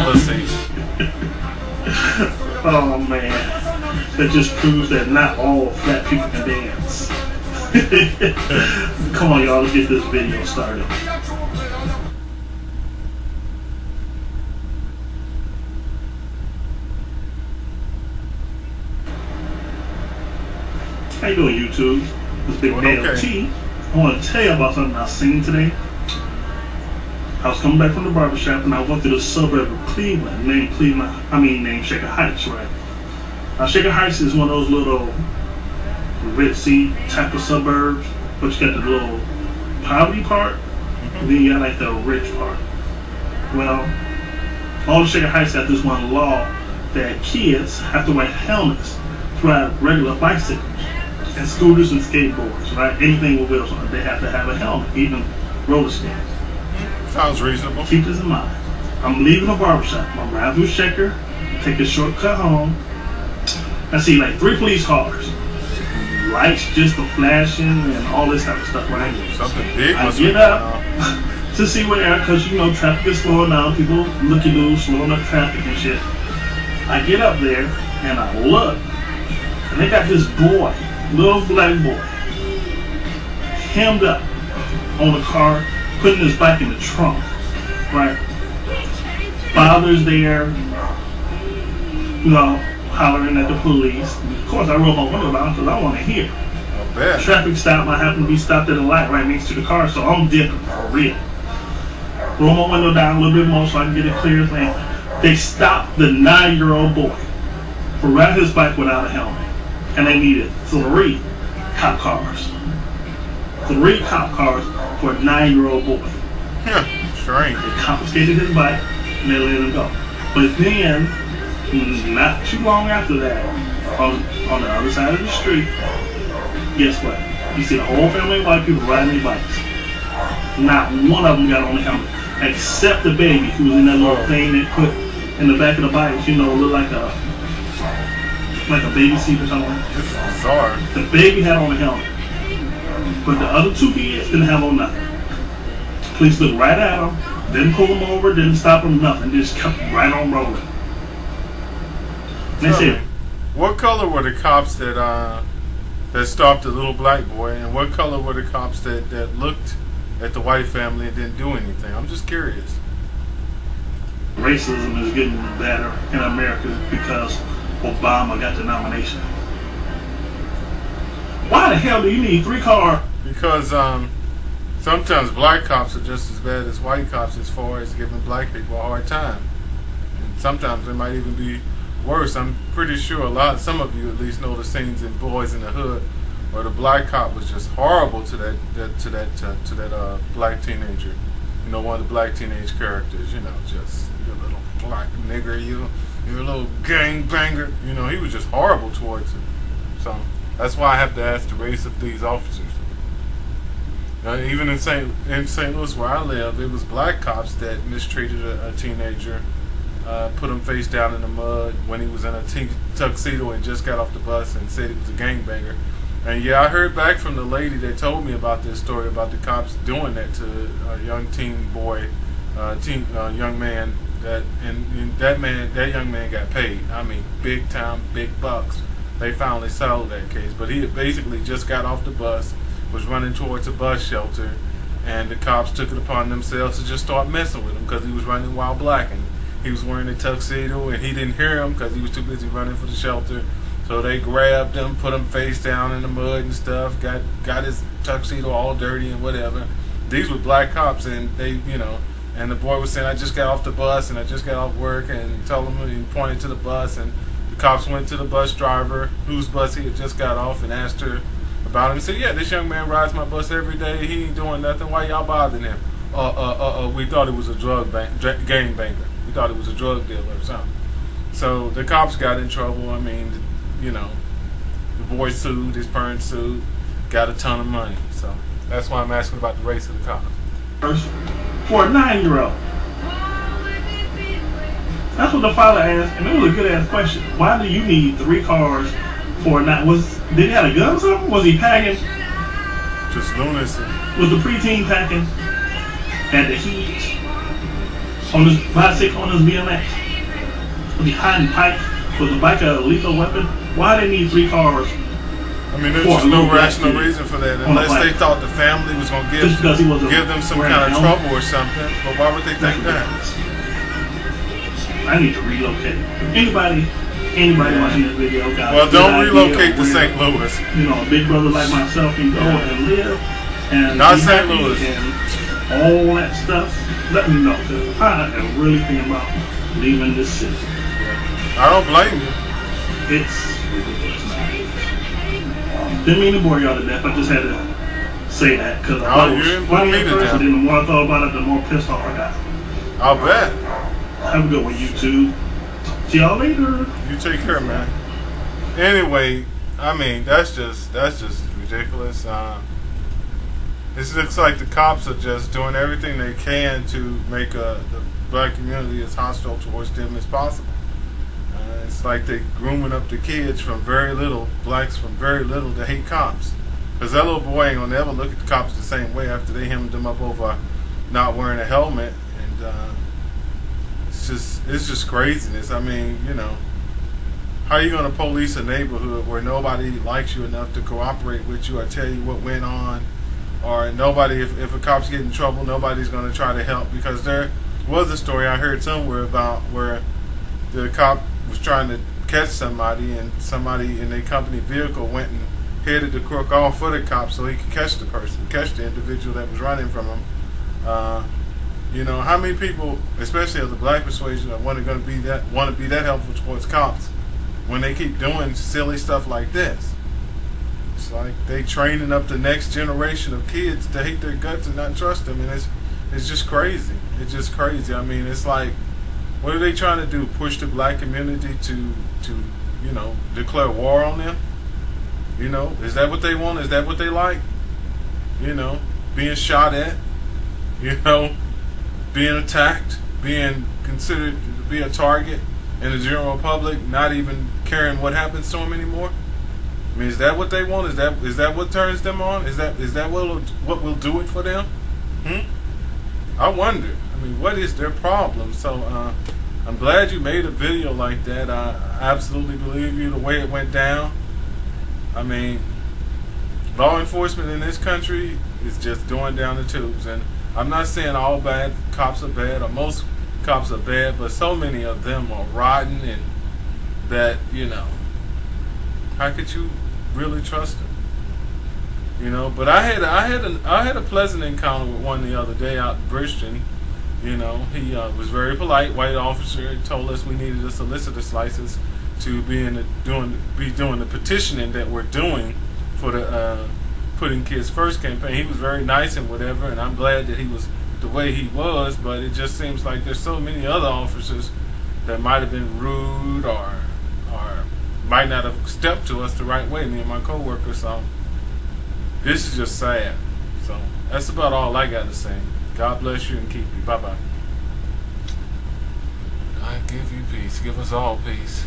jealousy. Oh man, that just proves that not all fat people can dance. Come on, y'all, let's get this video started. How you doing, YouTube? This Big Man okay. T. I want to tell you about something I seen today. I was coming back from the barbershop and I went through the suburb of Cleveland, named Shaker Heights, right? Now, Shaker Heights is one of those little ritzy type of suburbs, but you got the little poverty part, and then you got like the rich part. Well, all the Shaker Heights got this one law that kids have to wear helmets to ride regular bicycles and scooters and skateboards, right? Anything with wheels on it, they have to have a helmet, even roller skates. Sounds reasonable. Keep this in mind. I'm leaving the barbershop. I'm riding through Shaker, take a shortcut home. I see like 3 police cars. Lights just a flashing and all this type of stuff, right? Something big I must get be up going on. to see where they are because, you know, traffic is slowing down. People looky loose, slowing up traffic and shit. I get up there and I look and they got this boy, little black boy, hemmed up on the car, putting his bike in the trunk, right? Father's there, you know, hollering at the police. Of course, I roll my window down because I want to hear. Traffic stop. I happen to be stopped at a light right next to the car, so I'm dipping for real. Roll my window down a little bit more so I can get a clear thing. They stopped the 9-year-old boy for riding his bike without a helmet, and they needed 3 cop cars. 3 cop cars for a 9-year-old boy. Strange. They confiscated his bike and they let him go. But then, not too long after that, on the other side of the street, guess what? You see the whole family of white people riding their bikes. Not one of them got on the helmet, except the baby who was in that little thing they put in the back of the bike. You know, look like a baby seat or something. This is bizarre. The baby had on a helmet, but the other 2 kids didn't have on nothing. Police looked right at them, didn't pull them over, didn't stop them, nothing. Just kept right on rolling. They said, what color were the cops that stopped the little black boy, and what color were the cops that looked at the white family and didn't do anything? I'm just curious. Racism is getting better in America because Obama got the nomination. Why the hell do you need 3 cars? Because sometimes black cops are just as bad as white cops as far as giving black people a hard time. And sometimes they might even be worse. I'm pretty sure some of you at least know the scenes in Boys in the Hood where the black cop was just horrible to that black teenager. You know, one of the black teenage characters. You know, just you little black nigger, you're a little gangbanger. You know, he was just horrible towards him. So that's why I have to ask the race of these officers. Even in St. Louis where I live, it was black cops that mistreated a teenager, put him face down in the mud when he was in a tuxedo and just got off the bus and said he was a gangbanger. And yeah, I heard back from the lady that told me about this story about the cops doing that to a young young man. That young man got paid. I mean, big time, big bucks. They finally settled that case, but he had basically just got off the bus, was running towards a bus shelter, and the cops took it upon themselves to just start messing with him because he was running while black and he was wearing a tuxedo and he didn't hear him because he was too busy running for the shelter. So they grabbed him, put him face down in the mud and stuff, got his tuxedo all dirty and whatever. These were black cops, and they, and the boy was saying, I just got off the bus and I just got off work, and told him, he pointed to the bus, and the cops went to the bus driver whose bus he had just got off and asked her about him. He said, yeah, this young man rides my bus every day. He ain't doing nothing. Why y'all bothering him? We thought it was a gang banger. We thought it was a drug dealer or something. So the cops got in trouble. I mean, the boy sued, his parents sued, got a ton of money. So that's why I'm asking about the race of the cops. For a 9-year-old. That's what the father asked, and it was a good ass question. Why do you need 3 cars for a 9? Did he have a gun or something? Was he packing? Just lunacy. Was the preteen packing? At the heat? on his bicycle, on his BMX, behind Pike with a bike a lethal weapon. Why they need 3 cars? I mean, there's just no rational reason for that, unless they thought the family was going to give them some kind of trouble or something. But why would they think that? I need to relocate. Anybody watching this video, got well, don't relocate to St. Louis. You know, a big brother like myself can go and live and not St. Louis and all that stuff. Let me know, because I am really thinking about leaving this city. I don't blame you. It's ridiculous. Didn't mean to bore y'all to death. I just had to say that because I was funny at first, and then the more I thought about it, the more pissed off I got. I'll bet. Have a good one, YouTube. See y'all later. You take care, man. Anyway, I mean, that's just ridiculous. It looks like the cops are just doing everything they can to make the black community as hostile towards them as possible. It's like they grooming up the kids from very little, blacks from very little, to hate cops. Because that little boy ain't gonna ever look at the cops the same way after they hemmed him up over not wearing a helmet. And it's just craziness. I mean, you know, how are you gonna police a neighborhood where nobody likes you enough to cooperate with you or tell you what went on? Or nobody, if a cop's getting in trouble, nobody's gonna try to help. Because there was a story I heard somewhere about where the cop was trying to catch somebody, and somebody in their company vehicle went and headed the crook off for the cop so he could catch the person, catch the individual that was running from him. You know, how many people, especially of the black persuasion, want to be that helpful towards cops when they keep doing silly stuff like this? It's like they training up the next generation of kids to hate their guts and not trust them, and it's just crazy. It's just crazy. I mean, it's like, what are they trying to do? Push the black community to you know, declare war on them? You know, is that what they want? Is that what they like? You know, being shot at, you know, being attacked, being considered to be a target in the general public, not even caring what happens to them anymore? I mean, is that what they want? Is that what turns them on? Is that what will do it for them? I wonder. I mean, what is their problem? So I'm glad you made a video like that. I absolutely believe you the way it went down. I mean, law enforcement in this country is just going down the tubes. And I'm not saying all bad cops are bad, or most cops are bad, but so many of them are rotten, and that, you know, how could you really trust them? You know, but I had a pleasant encounter with one the other day out in Bridgeton. You know, he was very polite, white officer. He told us we needed a solicitor's license to be doing the petitioning that we're doing for the Putting Kids First campaign. He was very nice and whatever, and I'm glad that he was the way he was. But it just seems like there's so many other officers that might have been rude or might not have stepped to us the right way, me and my coworker. So this is just sad. So that's about all I got to say. God bless you and keep you. Bye-bye. I give you peace. Give us all peace.